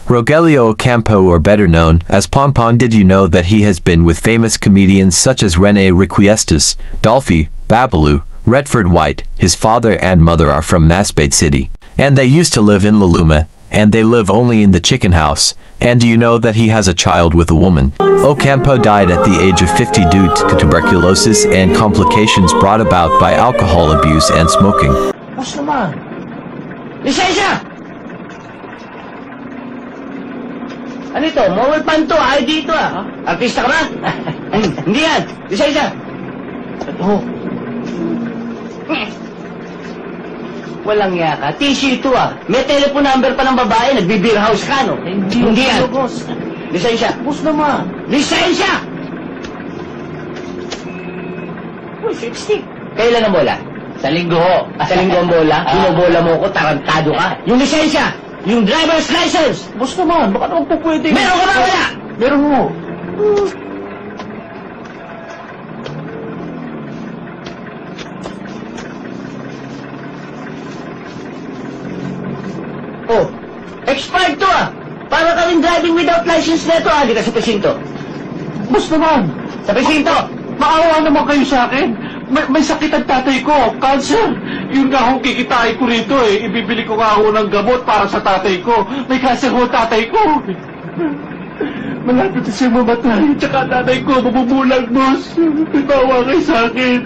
Rogelio Ocampo, or better known as Pompon. Did you know that he has been with famous comedians such as Rene Requiestas, Dolphy, Babalu, Redford White? His father and mother are from Masbate City, and they used to live in Laluma, and they live only in the chicken house. And do you know that he has a child with a woman? Ocampo died at the age of 50 due to tuberculosis and complications brought about by alcohol abuse and smoking. Boss naman! Lisensya! Ano ito? Mowel pan to, ID ito ah. Artista ka ba? Hindi yan. Lisensya. Ito. Walang yaka. Tissue ito ah. May telephone number pa ng babae. Nagbe-beer house ka, no? Hindi yan. Boss. Lisensya. Boss naman. Lisensya! Uy, lipstick. Kailan ang bola? Sa linggo ho. Sa linggo ang bola? Binobola mo ko, tarantado ka. Yung lisensya! Yung driver's license! Boss naman, baka naman po pwede. Meron ka ba wala? Meron mo. Oh, expired to ah! Para ka rin driving without license na ito ah, di ka sa presinto. Boss naman! Sa presinto! Maawa naman kayo sa akin. May sakit ang tatay ko, cancer. Yun nga akong kikitain ko rito eh. Ibibili ko nga ako ng gamot para sa tatay ko. May cancer ho tatay ko. Malapit na siya mamatay. Tsaka tatay ko, mabubulag, boss. Maawa kayo sa akin.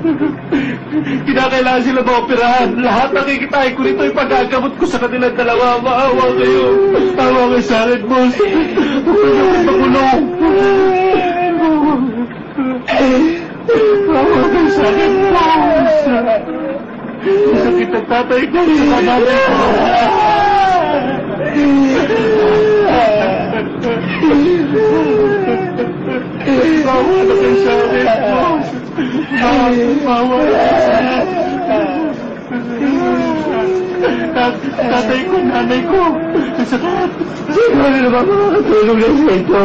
Kinakailangan sila maoperahan. Lahat ng kikitain ko rito, ipagagamot ko sa kanilang dalawa. Maawa kayo. Maawa kayo sa akin, boss. Makulong. Maawa kayo sa akin, boss. Sakit ang tatay ko sa nanay ko. Maawa na kayo sa akin, boss. Maawa na tatay ko, nanay ko. Siguro na ba makakatulog na siya ito?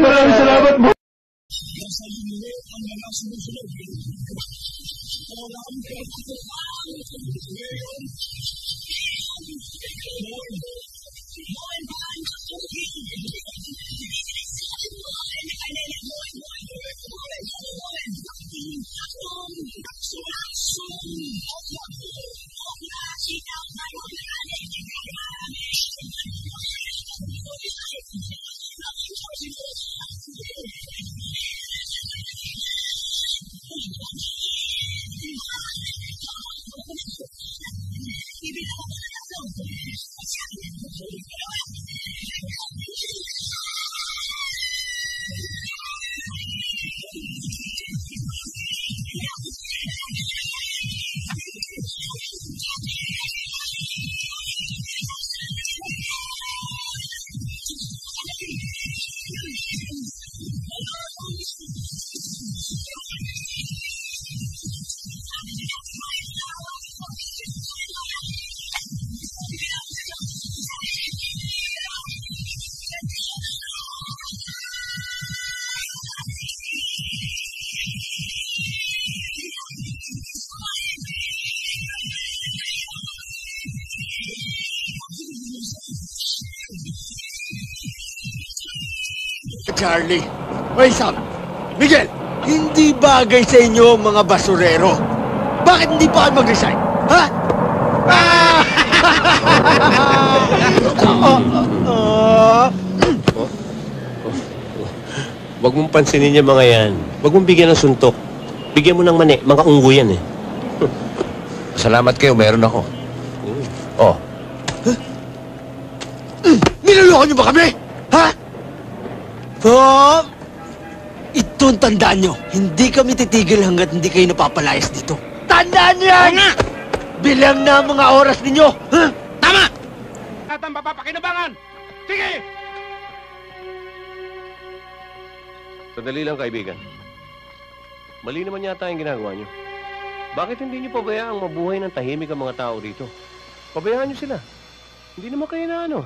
Maraming salamat, boss. Charlie. Oy, Sam. Miguel, hindi bagay sa inyo mga basurero. Bakit hindi pa kayo mag-resign? Ha? Huwag mong pansinin yung mga yan. Huwag mong bigyan ng suntok. Bigyan mo ng mani. Mga unggo yan eh. Salamat kayo, meron ako. Oh. Niloloko niyo ba kami? Ha? Ito ang tandaan nyo. Hindi kami titigil hanggat hindi kayo napapalayas dito. Tandaan yan! Nga! Bilang na ang mga oras ninyo. Ha? Tama! At ang mapapakinabangan! Sige! Sandali lang, kaibigan. Mali naman yata yung ginagawa nyo. Bakit hindi nyo pabayaang mabuhay ng tahimik ang mga tao dito? Pabayaan nyo sila. Hindi naman kayo na ano.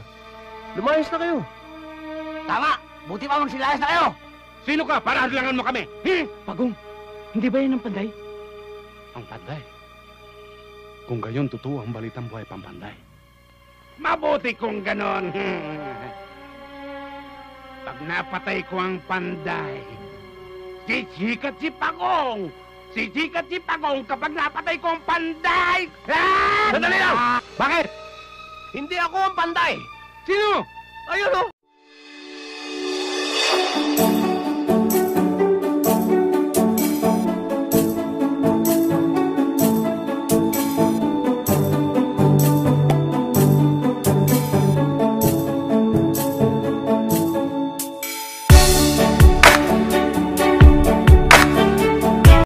Lumayas na kayo. Tama! Buti pa magsilayas na kayo! Sino ka para hadlangan mo kami? Pagong, hindi ba yan ang panday? Ang panday. Kung gayon, totoo ang balitang buhay pampanday. Mabuti kung ganon. Pag napatay ko ang panday, sisikat si Pagong! Sisikat si Pagong kapag napatay ko ang panday! Sandali lang! Bakit? Hindi ako ang panday! Sino? Ayun oh!